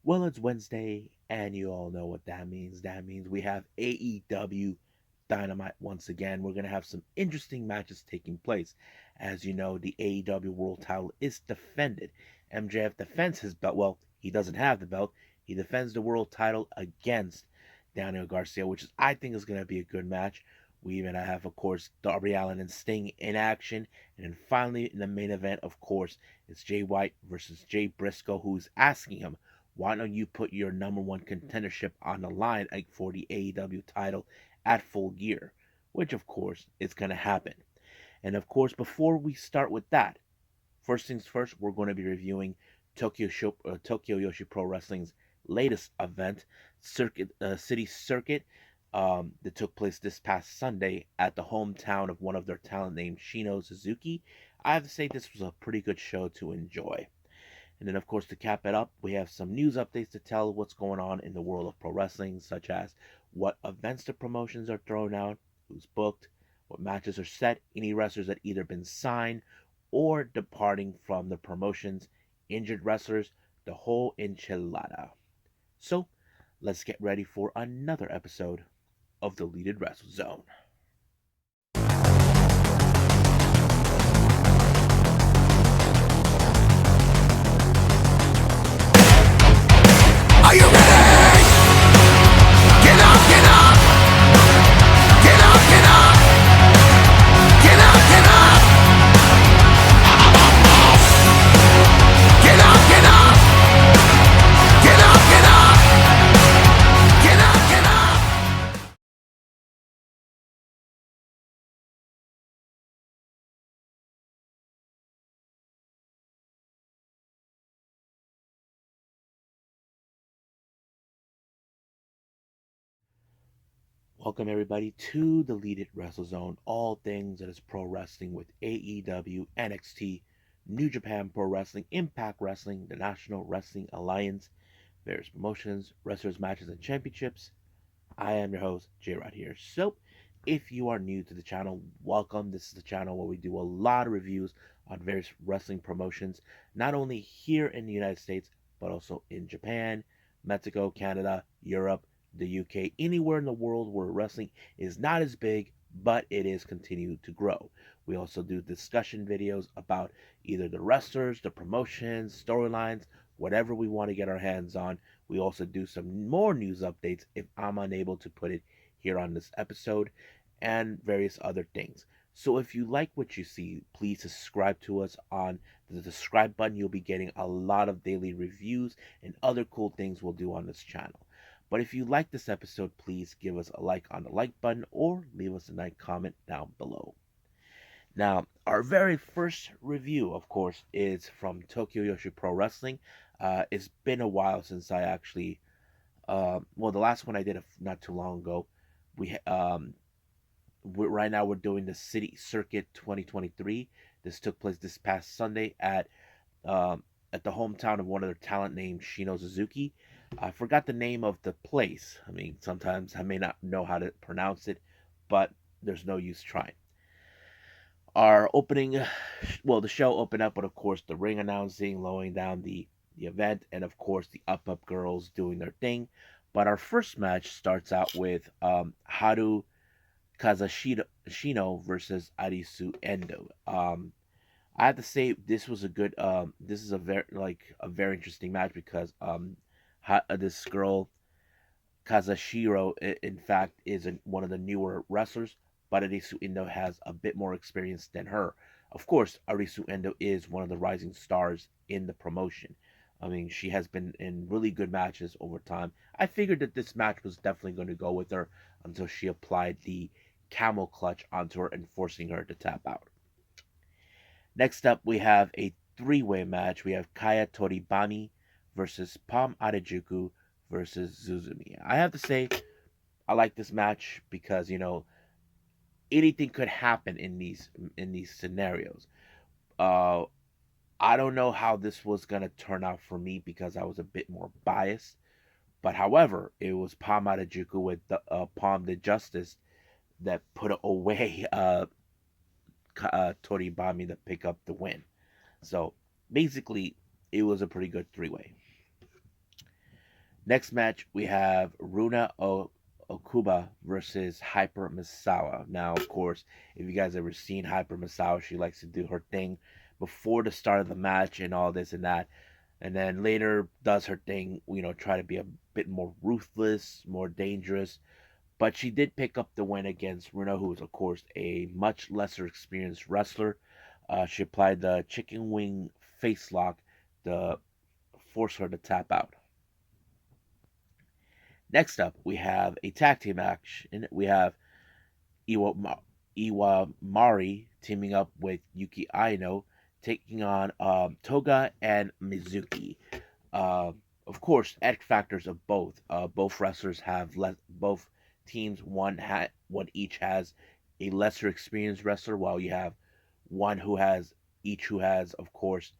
Well, it's Wednesday, and you all know what that means. That means we have AEW Dynamite once again. We're going to have some interesting matches taking place. As you know, the AEW World title is defended. MJF defends his belt. Well, he doesn't have the belt. He defends the world title against Daniel Garcia, which I think is going to be a good match. We even have, of course, Darby Allin and Sting in action. And then finally, in the main event, of course, it's Jay White versus Jay Briscoe, who's asking him, why don't you put your number one contendership on the line for the AEW title at Full Gear? Which, of course, is going to happen. And of course, before we start with that, first things first, we're going to be reviewing Tokyo Joshi Pro Wrestling's latest event, City Circuit, that took place this past Sunday at the hometown of one of their talent named Shino Suzuki. I have to say this was a pretty good show to enjoy. And then, of course, to cap it up, we have some news updates to tell what's going on in the world of pro wrestling, such as what events the promotions are throwing out, who's booked, what matches are set, any wrestlers that either been signed or departing from the promotions, injured wrestlers, the whole enchilada. So, let's get ready for another episode of the Deleted Wrestle Zone. Are you ready? Get up, get up! Get up, get up! Get up, get up! Get up, get up! Get up, get up! Get up, get up! Welcome everybody to the Deleted Wrestle Zone, all things that is pro wrestling with AEW, NXT, New Japan Pro Wrestling, Impact Wrestling, the National Wrestling Alliance, various promotions, wrestlers, matches, and championships. I am your host, J Rod here. So, if you are new to the channel, welcome. This is the channel where we do a lot of reviews on various wrestling promotions, not only here in the United States, but also in Japan, Mexico, Canada, Europe, the UK, anywhere in the world where wrestling is not as big, but it is continuing to grow. We also do discussion videos about either the wrestlers, the promotions, storylines, whatever we want to get our hands on. We also do some more news updates if I'm unable to put it here on this episode, and various other things. So if you like what you see, please subscribe to us on the subscribe button. You'll be getting a lot of daily reviews and other cool things we'll do on this channel. But if you like this episode, please give us a like on the like button or leave us a nice comment down below. Now, our very first review, of course, is from Tokyo Joshi Pro Wrestling. It's been a while since I actually, the last one I did not too long ago. We right now we're doing the City Circuit 2023. This took place this past Sunday um, at the hometown of one of their talent named Shino Suzuki. I forgot the name of the place. I mean, sometimes I may not know how to pronounce it, but there's no use trying. Our opening, the show opened up with, of course, the ring announcing, lowering down the event, and of course the Up girls doing their thing. But our first match starts out with Haru Kazashino versus Arisu Endo. I have to say this was a good. This is a very interesting match because this girl Kazashiro, in fact, is one of the newer wrestlers, but Arisu Endo has a bit more experience than her. Of course, Arisu Endo is one of the rising stars in the promotion. I mean, she has been in really good matches over time. I figured that this match was definitely going to go with her until she applied the camel clutch onto her and forcing her to tap out. Next up, we have a three-way match. We have Kaya Toribami versus Palm Adejuku versus Zuzumi. I have to say, I like this match because anything could happen in these scenarios. Uh, I don't know how this was gonna turn out for me because I was a bit more biased. But however, it was Palm Adejuku with the Palm de Justice that put away Toribami to pick up the win. So basically, it was a pretty good three-way. Next match, we have Okuba versus Hyper Misawa. Now, of course, if you guys ever seen Hyper Misawa, she likes to do her thing before the start of the match and all this and that. And then later does her thing, try to be a bit more ruthless, more dangerous. But she did pick up the win against Runa, who is, of course, a much lesser experienced wrestler. She applied the chicken wing face lock to force her to tap out. Next up, we have a tag team match. And we have Iwamari teaming up with Yuki Aino, taking on Toga and Mizuki. Uh, of course, X factors of both. Both wrestlers have both teams. One each has a lesser experienced wrestler, while you have one who has, of course,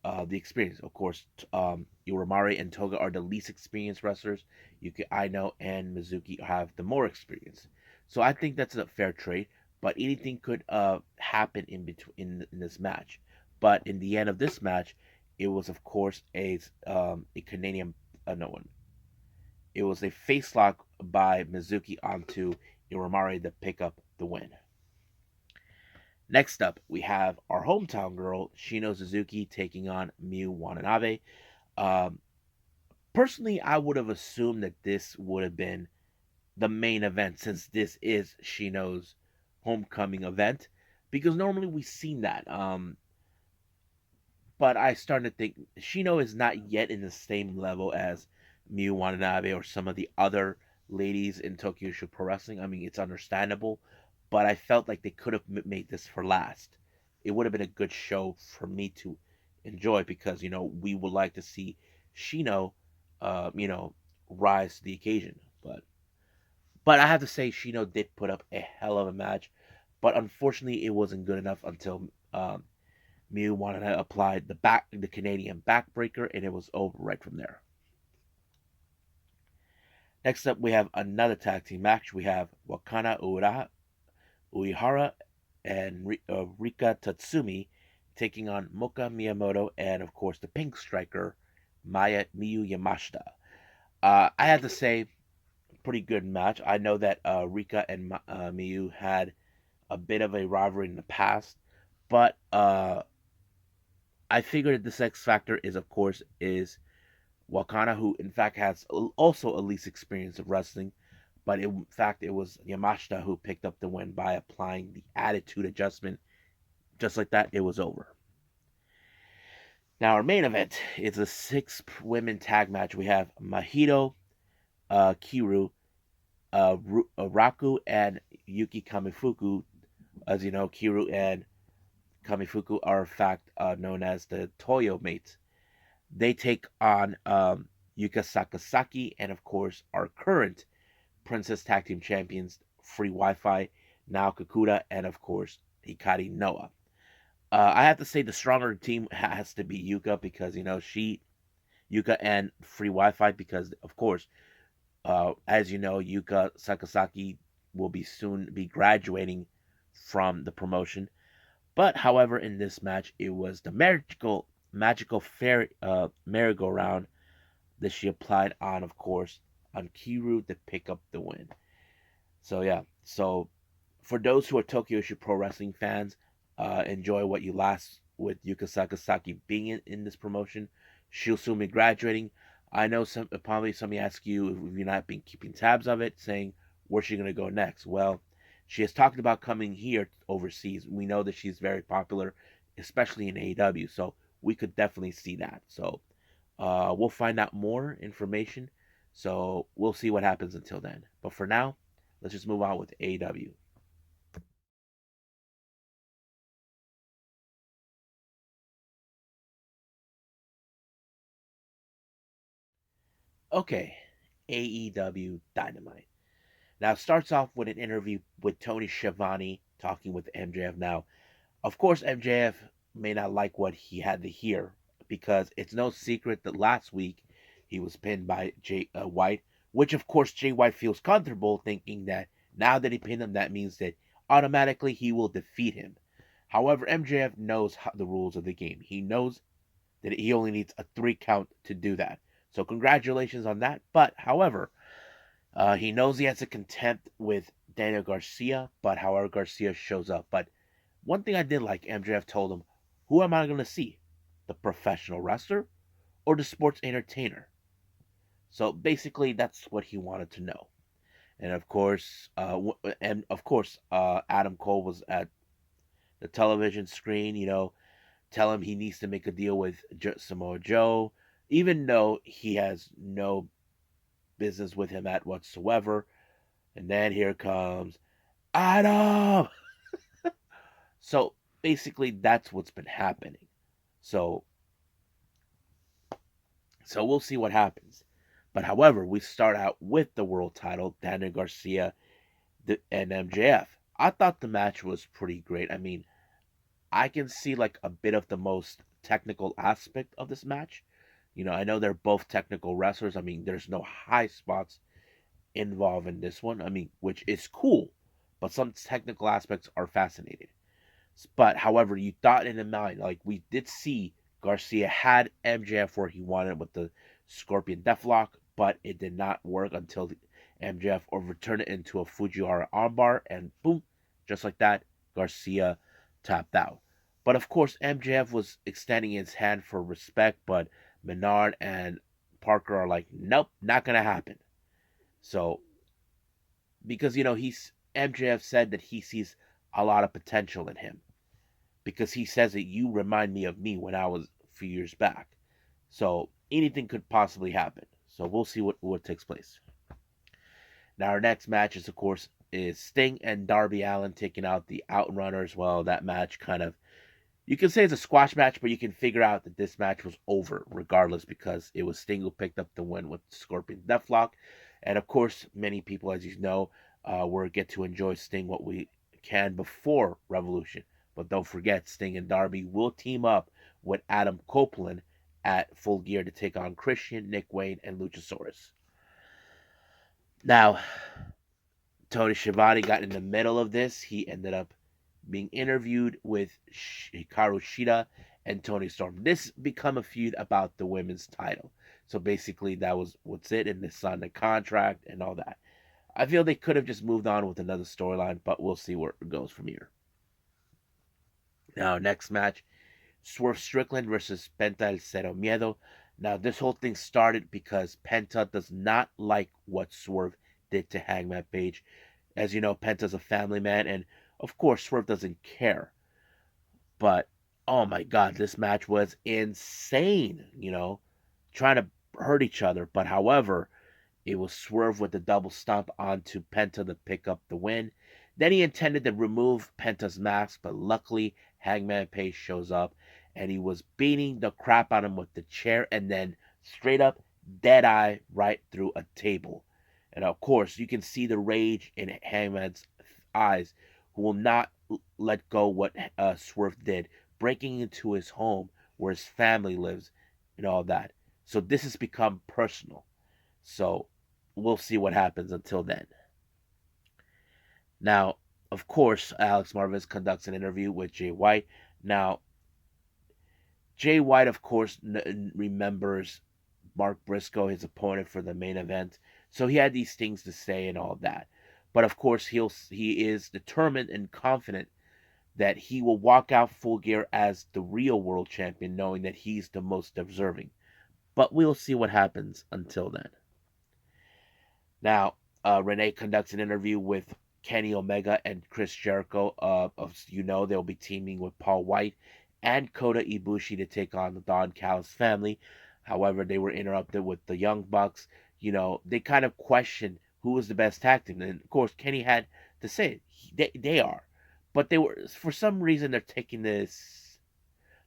the experience. Of course, Iwamari and Toga are the least experienced wrestlers. Yuki Aino and Mizuki have the more experience. So I think that's a fair trade. But anything could happen in between in this match. But in the end of this match, it was of course a Canadian no one. It was a face lock by Mizuki onto Iwamari to pick up the win. Next up, we have our hometown girl Shino Suzuki taking on Miu Watanabe. Um, Personally, I would have assumed that this would have been the main event since this is Shino's homecoming event, because normally we've seen that. But I started to think Shino is not yet in the same level as Miu Watanabe or some of the other ladies in Tokyo Joshi Pro Wrestling. I mean, it's understandable, but I felt like they could have made this for last. It would have been a good show for me to enjoy because we would like to see Shino, uh, you know, rise to the occasion. But I have to say, Shino did put up a hell of a match, but unfortunately, it wasn't good enough until Miu wanted to apply the Canadian backbreaker, and it was over right from there. Next up, we have another tag team match. We have Wakana Uehara and Rika Tatsumi taking on Moka Miyamoto and, of course, the Pink Striker, Miyu Yamashita. I have to say, pretty good match. I know that Rika and Miyu had a bit of a rivalry in the past, but I figured this X Factor is, of course, is Wakana, who in fact has also a least experience of wrestling, but in fact it was Yamashita who picked up the win by applying the attitude adjustment. Just like that, it was over. Now our main event is a 6 women tag match. We have Mahito, Kiru, Raku, and Yuki Kamifuku. As you know, Kiru and Kamifuku are in fact known as the Toyo mates. They take on Yuka Sakazaki and, of course, our current Princess Tag Team Champions, Free Wi-Fi, Nao Kakuta, and, of course, Hikari Noah. I have to say the stronger team has to be Yuka because, Yuka and Free Wi-Fi because, of course, as you know, Yuka Sakazaki will soon be graduating from the promotion. But, however, in this match, it was the magical fairy merry-go-round that she applied on, of course, on Kiru to pick up the win. So yeah, so for those who are Tokyo Joshi Pro Wrestling fans, enjoy what you last with Yuka Sakazaki being in this promotion. She'll soon be graduating. I know probably somebody ask you if you've not been keeping tabs of it, saying where's she gonna go next. Well, she has talked about coming here overseas. We know that she's very popular, especially in AEW. So we could definitely see that. So we'll find out more information. So we'll see what happens until then. But for now, let's just move on with AEW. Okay, AEW Dynamite. Now it starts off with an interview with Tony Schiavone talking with MJF. Now, of course, MJF may not like what he had to hear because it's no secret that last week he was pinned by Jay White, which of course Jay White feels comfortable thinking that now that he pinned him, that means that automatically he will defeat him. However, MJF knows the rules of the game. He knows that he only needs a 3 count to do that. So congratulations on that. But however, he knows he has a contempt with Daniel Garcia, but however Garcia shows up. But one thing I did like, MJF told him, "Who am I going to see? The professional wrestler or the sports entertainer?" So basically, that's what he wanted to know. And of course, Adam Cole was at the television screen. Tell him he needs to make a deal with Samoa Joe, even though he has no business with him at whatsoever. And then here comes Adam. So basically, that's what's been happening. So so we'll see what happens. But however, we start out with the world title, Daniel Garcia and MJF. I thought the match was pretty great. I mean, I can see like a bit of the most technical aspect of this match. I know they're both technical wrestlers. I mean, there's no high spots involved in this one. I mean, which is cool, but some technical aspects are fascinating. But however, you thought in the mind, like we did see Garcia had MJF where he wanted with the Scorpion Deathlock, but it did not work until MJF overturned it into a Fujiwara armbar, and boom, just like that, Garcia tapped out. But of course, MJF was extending his hand for respect, but Menard and Parker are like, nope, not gonna happen. So because he's MJF said that he sees a lot of potential in him because he says that you remind me of me when I was a few years back. So anything could possibly happen. So we'll see what takes place. Now our next match is of course is Sting and Darby Allin taking out the Outrunners. Well, that match kind of you can say it's a squash match, but you can figure out that this match was over regardless because it was Sting who picked up the win with Scorpion Deathlock. And of course, many people, as you know, will get to enjoy Sting what we can before Revolution. But don't forget, Sting and Darby will team up with Adam Copeland at Full Gear to take on Christian, Nick Wayne, and Luchasaurus. Now, Tony Schiavone got in the middle of this. He ended up being interviewed with Hikaru Shida and Tony Storm. This become a feud about the women's title. So basically, that was what's it, and they signed a contract and all that. I feel they could have just moved on with another storyline, but we'll see where it goes from here. Now, next match, Swerve Stricklan versus Penta El Zero Miedo. Now, this whole thing started because Penta does not like what Swerve did to Hangman Page. As you know, Penta's a family man, and of course, Swerve doesn't care. But, oh my god, this match was insane, trying to hurt each other. But however, it was Swerve with the double stomp onto Penta to pick up the win. Then he intended to remove Penta's mask, but luckily Hangman Page shows up and he was beating the crap out of him with the chair and then straight up dead eye right through a table. And of course, you can see the rage in Hangman's eyes, who will not let go what Swerve did, breaking into his home where his family lives and all that. So this has become personal. So we'll see what happens until then. Now, of course, Alex Marvez conducts an interview with Jay White. Now, Jay White, of course, remembers Mark Briscoe, his opponent for the main event. So he had these things to say and all that. But of course, he is determined and confident that he will walk out Full Gear as the real world champion, knowing that he's the most deserving. But we'll see what happens until then. Now, Renee conducts an interview with Kenny Omega and Chris Jericho. They'll be teaming with Paul White and Kota Ibushi to take on the Don Callis family. However, they were interrupted with the Young Bucks. They kind of questioned who was the best tag team. And of course, Kenny had to say they are. But they were, for some reason, they're taking this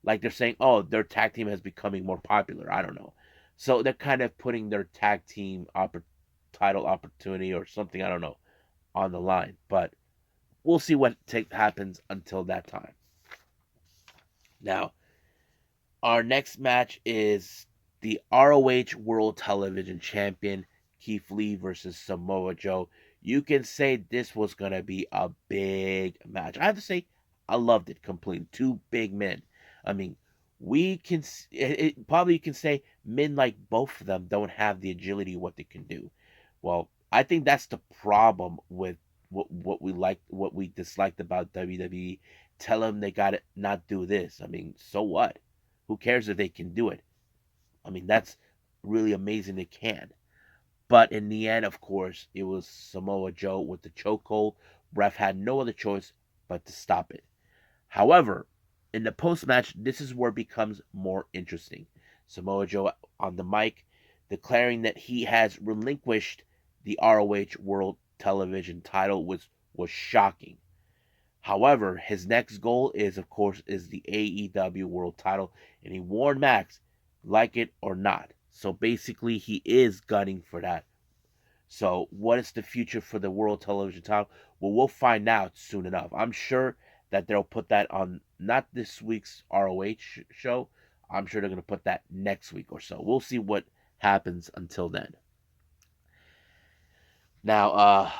like they're saying, oh, their tag team is becoming more popular. I don't know. So they're kind of putting their tag team title opportunity or something, I don't know, on the line. But we'll see what happens until that time. Now, our next match is the ROH World Television Champion Keith Lee versus Samoa Joe. You can say this was going to be a big match. I have to say, I loved it completely. Two big men. I mean, we can probably you can say men like both of them don't have the agility what they can do. Well, I think that's the problem with what we disliked about WWE. Tell them they got to not do this. I mean, so what? Who cares if they can do it? I mean, that's really amazing they can. But in the end, of course, it was Samoa Joe with the chokehold. Ref had no other choice but to stop it. However, in the post match, this is where it becomes more interesting. Samoa Joe on the mic declaring that he has relinquished the ROH World Television title, which was shocking. However, his next goal is, of course, is the AEW World title, and he warned Max, like it or not. So basically, he is gunning for that. So, what is the future for the World Television title? Well, we'll find out soon enough. I'm sure that they'll put that on not this week's ROH show. I'm sure they're going to put that next week or so. We'll see what happens until then. Now,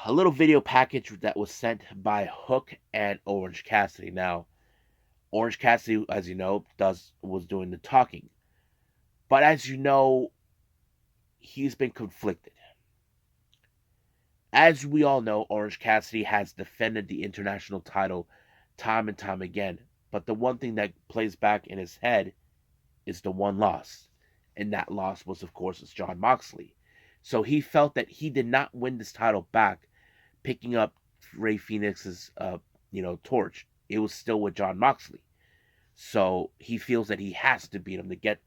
a little video package that was sent by Hook and Orange Cassidy. Now, Orange Cassidy, as you know, was doing the talking, but as you know, he's been conflicted. As we all know, Orange Cassidy has defended the international title time and time again, but the one thing that plays back in his head is the one loss, and that loss was, of course, Jon Moxley. So he felt that he did not win this title back, picking up Rey Fenix's, torch. It was still with Jon Moxley. So he feels that he has to beat him to get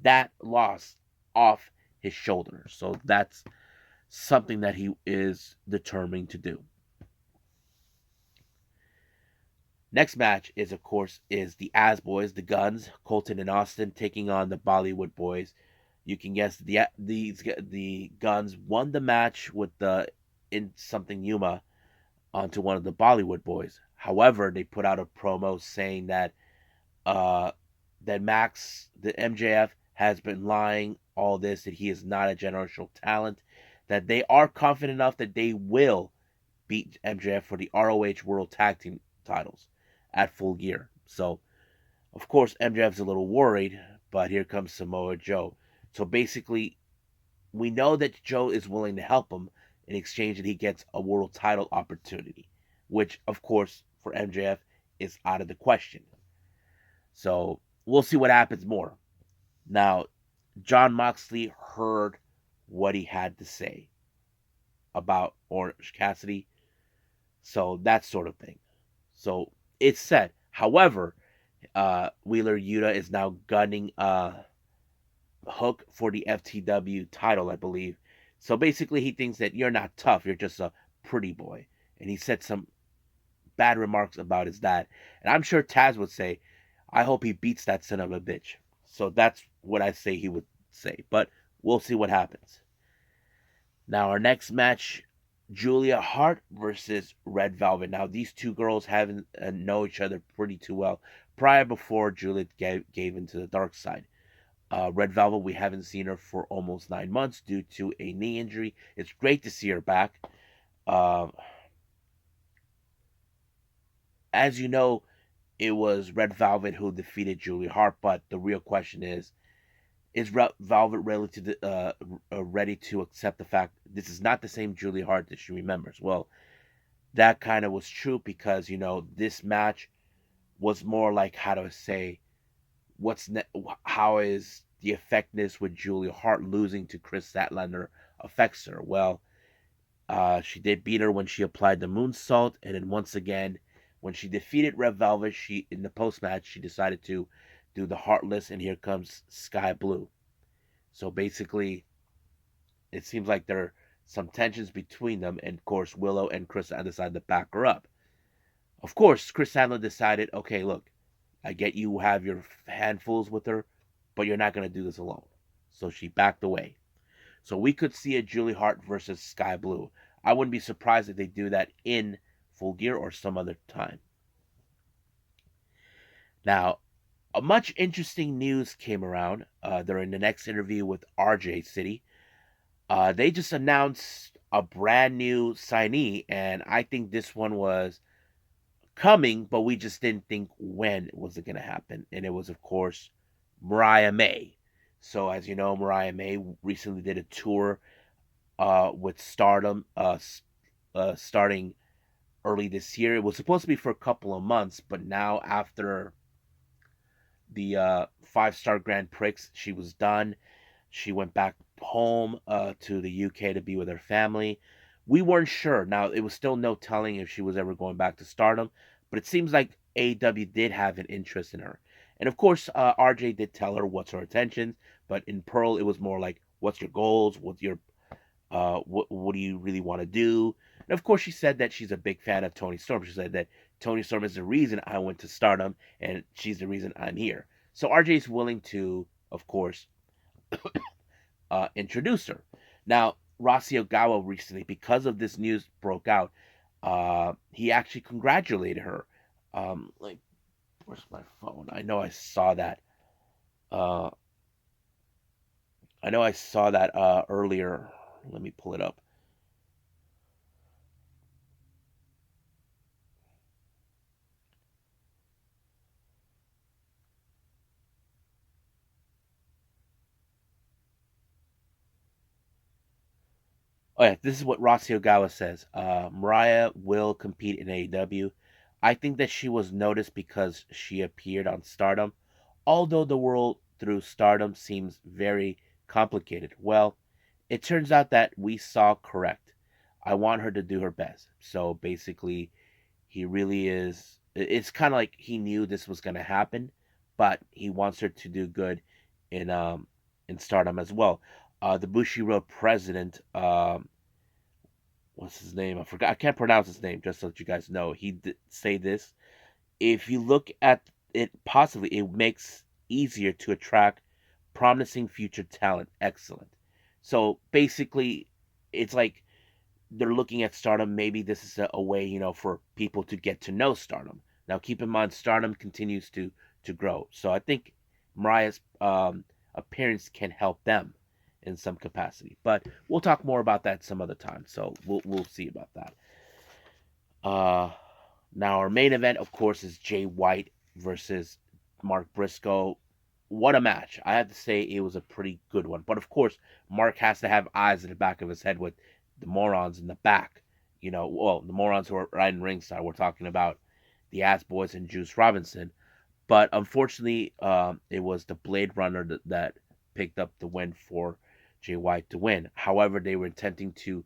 that loss off his shoulders. So that's something that he is determined to do. Next match is, of course, is the As Boys, the Guns, Colton and Austin taking on the Bollywood Boys. You can guess the Guns won the match with the in something Yuma onto one of the Bollywood Boys. However, they put out a promo saying that that Max, the MJF, has been lying all this, that he is not a generational talent, that they are confident enough that they will beat MJF for the ROH World Tag Team titles at Full Gear. So, of course, MJF's a little worried, but here comes Samoa Joe. So basically, we know that Joe is willing to help him in exchange that he gets a world title opportunity, which, of course, for MJF is out of the question. So we'll see what happens more. Now, Jon Moxley heard what he had to say about Orange Cassidy. So that sort of thing. So it's said. However, Wheeler Yuta is now gunning Hook for the FTW title, I believe. So basically, he thinks that you're not tough, you're just a pretty boy. And he said some bad remarks about his dad. And I'm sure Taz would say, I hope he beats that son of a bitch. So that's what I say he would say. But we'll see what happens. Now, our next match, Julia Hart versus Red Velvet. Now, these two girls haven't know each other pretty too well before Julia gave into the dark side. Red Velvet, we haven't seen her for almost 9 months due to a knee injury. It's great to see her back. As you know, it was Red Velvet who defeated Julia Hart, but the real question is Red Velvet ready to accept the fact this is not the same Julia Hart that she remembers? Well, that kind of was true because, this match was more like, how to say, how is the effectiveness with Julia Hart losing to Chris Statlander affects her? Well, she did beat her when she applied the moonsault, and then once again, when she defeated Red Velvet, in the post match she decided to do the Heartless, and here comes Sky Blue. So basically, it seems like there are some tensions between them, and of course Willow and Chris decided to back her up. Of course, Chris Sandler decided, okay, look, I get you have your handfuls with her, but you're not going to do this alone. So she backed away. So we could see a Julie Hart versus Sky Blue. I wouldn't be surprised if they do that in Full Gear or some other time. Now, a much interesting news came around during the next interview with RJ City. They just announced a brand new signee, and I think this one was coming, but we just didn't think when was it going to happen. And it was, of course, Mariah May. So as you know, Mariah May recently did a tour with Stardom, starting early this year. It was supposed to be for a couple of months, but now after the five-star Grand Prix, she was done. She went back home to the UK to be with her family. We weren't sure. Now, it was still no telling if she was ever going back to Stardom, but it seems like AEW did have an interest in her. And of course, RJ did tell her what's her intentions, but in Pearl, it was more like, what's your goals? What's your what do you really want to do? And of course, she said that she's a big fan of Tony Storm. She said that Tony Storm is the reason I went to Stardom, and she's the reason I'm here. So RJ is willing to, of course, introduce her. Now, Rossy Ogawa recently, because of this news broke out, he actually congratulated her. Like, where's my phone? I know I saw that. Uh, I know I saw that earlier. Let me pull it up. Oh yeah, this is what Rossy Ogawa says. Mariah will compete in AEW. I think that she was noticed because she appeared on Stardom. Although the world through Stardom seems very complicated. Well, it turns out that we saw correct. I want her to do her best. So basically, he really is. It's kind of like he knew this was going to happen, but he wants her to do good in Stardom as well. The Bushiroad president, what's his name? I forgot. I can't pronounce his name. Just so that you guys know, he did say this. If you look at it, possibly it makes easier to attract promising future talent. Excellent. So basically, it's like they're looking at Stardom. Maybe this is a way, for people to get to know Stardom. Now, keep in mind, Stardom continues to grow. So I think Mariah's appearance can help them in some capacity. But we'll talk more about that some other time. So we'll see about that. Uh, Now our main event, of course, is Jay White versus Mark Briscoe. What a match! I have to say it was a pretty good one. But of course, Mark has to have eyes in the back of his head with the morons in the back. Well, the morons who are right in ringside. We're talking about the Ass Boys and Juice Robinson. But unfortunately, it was the Blade Runner that picked up the win for Jay White to win. However, they were attempting to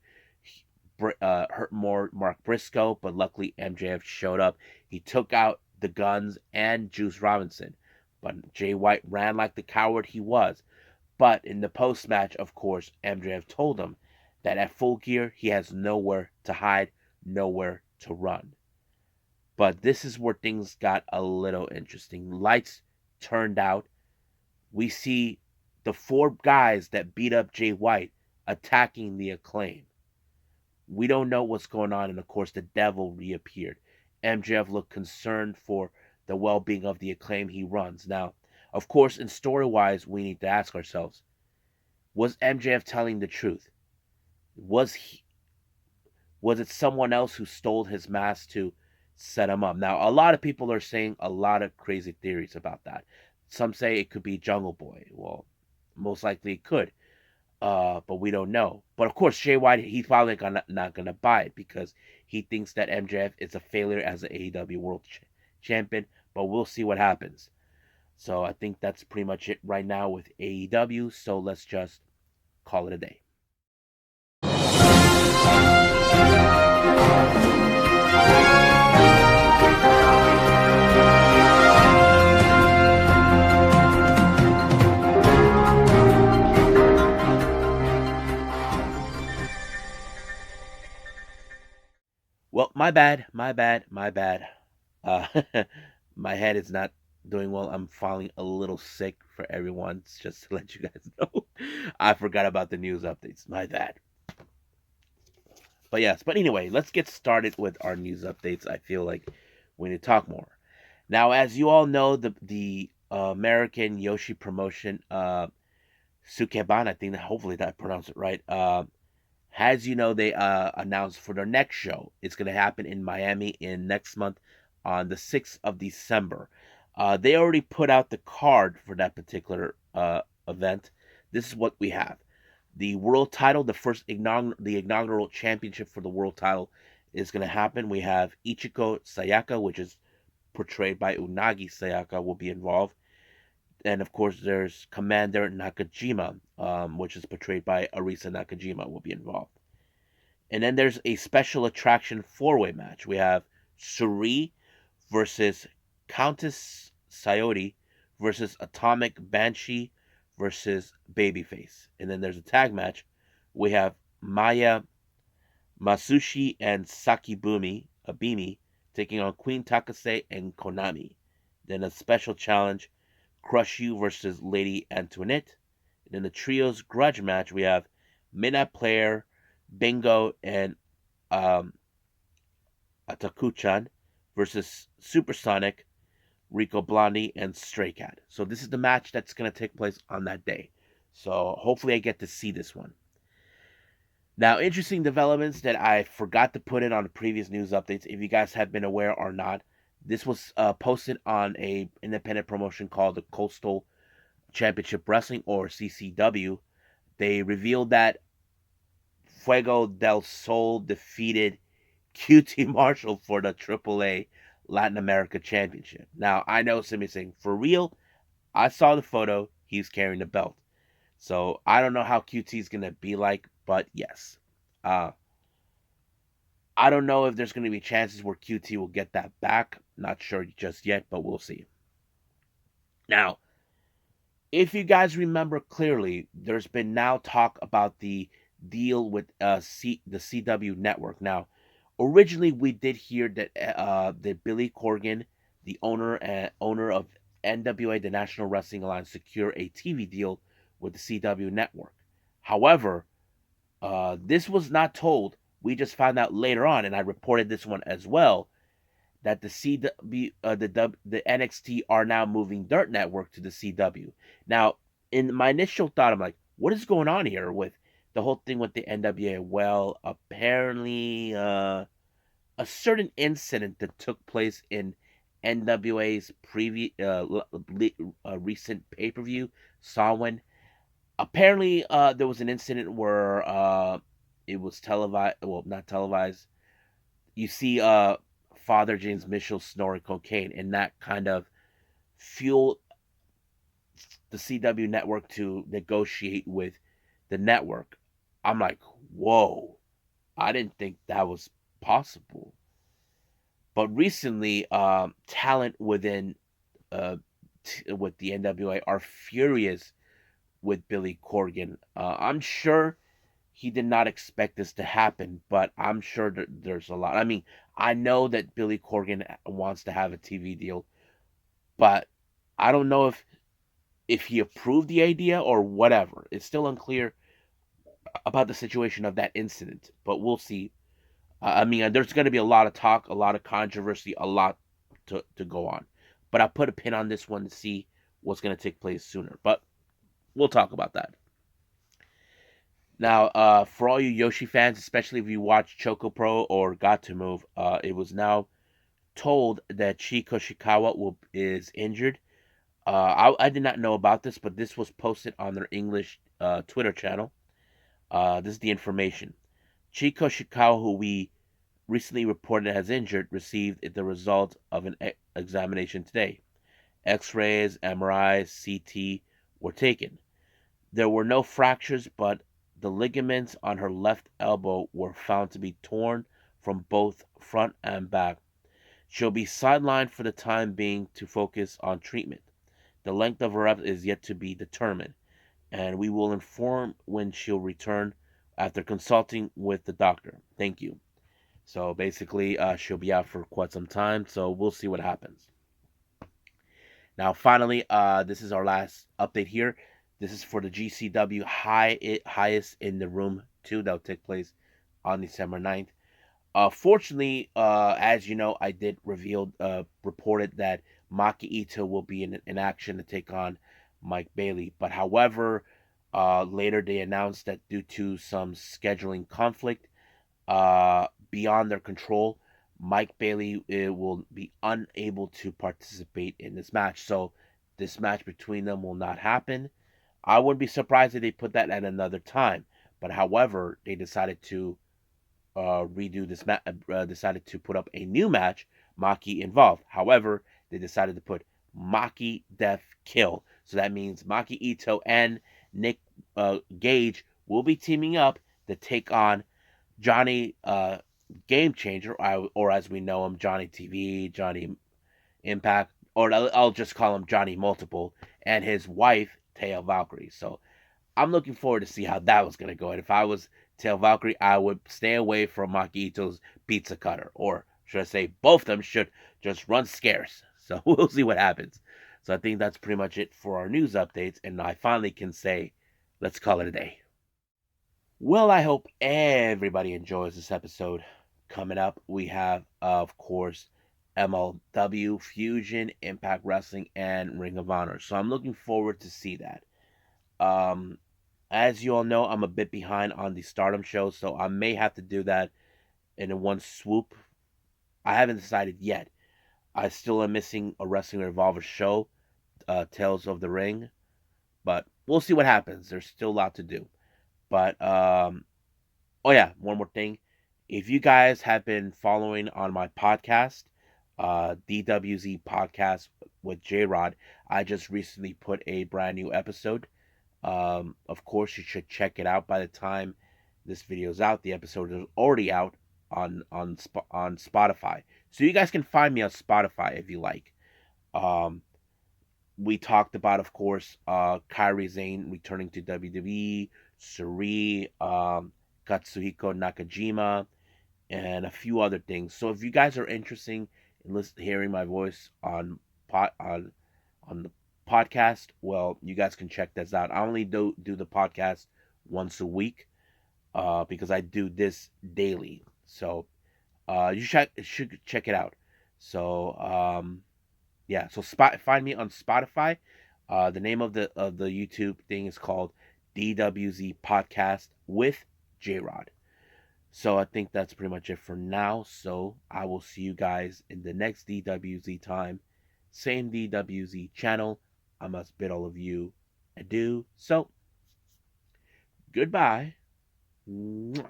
hurt more Mark Briscoe, but luckily MJF showed up. He took out the Guns and Juice Robinson, but Jay White ran like the coward he was. But in the post match, of course, MJF told him that at Full Gear he has nowhere to hide, nowhere to run. But this is where things got a little interesting. Lights turned out. We see the four guys that beat up Jay White attacking the Acclaim. We don't know what's going on, and of course, the devil reappeared. MJF looked concerned for the well being of the Acclaim he runs. Now, of course, in story wise, we need to ask ourselves, was MJF telling the truth? Was he was it someone else who stole his mask to set him up? Now, a lot of people are saying a lot of crazy theories about that. Some say it could be Jungle Boy. Well, most likely it could. But we don't know. But of course, Jay White, he's probably not gonna buy it because he thinks that MJF is a failure as an AEW World Champion. But we'll see what happens. So I think that's pretty much it right now with AEW. So let's just call it a day. Well, my bad, my bad, my bad. Uh, my head is not doing well. I'm feeling a little sick for everyone, just to let you guys know. I forgot about the news updates. My bad. But yes, but anyway, let's get started with our news updates. I feel like we need to talk more. Now, as you all know, the American Yoshi promotion, Sukeban, I think that hopefully that I pronounced it right, as you know, they announced for their next show. It's going to happen in Miami in next month on the 6th of December. They already put out the card for that particular event. This is what we have: the world title, the inaugural championship for the world title is going to happen. We have Ichiko Sayaka, which is portrayed by Unagi Sayaka, will be involved. And of course, there's Commander Nakajima, which is portrayed by Arisa Nakajima, will be involved. And then there's a special attraction four-way match. We have Suri versus Countess Sayori versus Atomic Banshee versus Babyface. And then there's a tag match. We have Maya Masushi and Sakibumi Abimi taking on Queen Takase and Konami. Then a special challenge, Crush You versus Lady Antoinette. And in the trios grudge match, we have Midnight Player, Bingo, and Atakuchan versus Supersonic, Rico Blondie, and Stray Cat. So this is the match that's going to take place on that day. So hopefully I get to see this one. Now, interesting developments that I forgot to put in on the previous news updates. If you guys have been aware or not, this was posted on a independent promotion called the Coastal Championship Wrestling, or CCW. They revealed that Fuego del Sol defeated QT Marshall for the AAA Latin America Championship. Now, I know somebody's saying, for real? I saw the photo. He's carrying the belt. So, I don't know how QT is going to be like, but yes. I don't know if there's going to be chances where QT will get that back. Not sure just yet, but we'll see. Now, if you guys remember clearly, there's been now talk about the deal with the CW network. Now, originally we did hear that Billy Corgan, the owner of NWA, the National Wrestling Alliance, secure a TV deal with the CW network. However, this was not told. We just found out later on, and I reported this one as well, that the NXT are now moving Dirt Network to the CW. Now, in my initial thought, I'm like, what is going on here with the whole thing with the NWA? Well, apparently, a certain incident that took place in NWA's recent pay-per-view, Samhain. Apparently, there was an incident where it was televised. Well, not televised. You see, Father James Mitchell snoring cocaine, and that kind of fueled the CW network to negotiate with the network. I'm like, whoa, I didn't think that was possible. But recently, talent within with the NWA are furious with Billy Corgan. I'm sure he did not expect this to happen, but I'm sure that there's a lot. I mean, I know that Billy Corgan wants to have a TV deal, but I don't know if he approved the idea or whatever. It's still unclear about the situation of that incident, but we'll see. I mean, there's going to be a lot of talk, a lot of controversy, a lot to go on. But I put a pin on this one to see what's going to take place sooner. But we'll talk about that. Now, for all you Yoshi fans, especially if you watch Choco Pro or Got to Move, it was now told that Chie Koishikawa is injured. I did not know about this, but this was posted on their English Twitter channel. This is the information. Chie Koishikawa, who we recently reported has injured, received the result of an examination today. X-rays, MRIs, CT were taken. There were no fractures, but the ligaments on her left elbow were found to be torn from both front and back. She'll be sidelined for the time being to focus on treatment. The length of her reps is yet to be determined, and we will inform when she'll return after consulting with the doctor. Thank you. So basically, she'll be out for quite some time, so we'll see what happens. Now, finally, this is our last update here. This is for the GCW Highest in the Room 2 that will take place on December 9th. Fortunately, as you know, I did reported that Maki Ito will be in action to take on Mike Bailey. But however, later they announced that due to some scheduling conflict beyond their control, Mike Bailey will be unable to participate in this match. So this match between them will not happen. I wouldn't be surprised if they put that at another time. But however, they decided to redo this match, decided to put up a new match, Maki involved. However, they decided to put Maki Death Kill. So that means Maki Ito and Nick Gage will be teaming up to take on Johnny Game Changer, or as we know him, Johnny TV, Johnny Impact, or I'll just call him Johnny Multiple, and his wife, Taya Valkyrie. So I'm looking forward to see how that was going to go. And if I was Tail Valkyrie, I would stay away from Makito's pizza cutter. Or should I say, both of them should just run scarce. So we'll see what happens. So I think that's pretty much it for our news updates. And I finally can say, let's call it a day. Well, I hope everybody enjoys this episode. Coming up, we have, of course, MLW, Fusion, Impact Wrestling, and Ring of Honor. So I'm looking forward to see that. Um, as you all know, I'm a bit behind on the Stardom show, so I may have to do that in a one swoop. I haven't decided yet. I still am missing a Wrestling Revolver show, Tales of the Ring, but we'll see what happens. There's still a lot to do. But oh yeah, one more thing. If you guys have been following on my podcast, DWZ podcast with J Rod, I just recently put a brand new episode. Of course, you should check it out by the time this video is out. The episode is already out on Spotify, so you guys can find me on Spotify if you like. Um, we talked about, of course, Kairi Sane returning to WWE, Suri, Katsuhiko Nakajima, and a few other things. So if you guys are interested in hearing my voice on the podcast, well, you guys can check this out. I only do the podcast once a week because I do this daily. So you should check it out. So yeah, so find me on Spotify. The name of the YouTube thing is called DWZ Podcast with J Rod. So I think that's pretty much it for now. So I will see you guys in the next DWZ time. Same DWZ channel. I must bid all of you adieu. So goodbye. And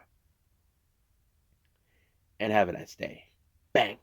have a nice day. Bang.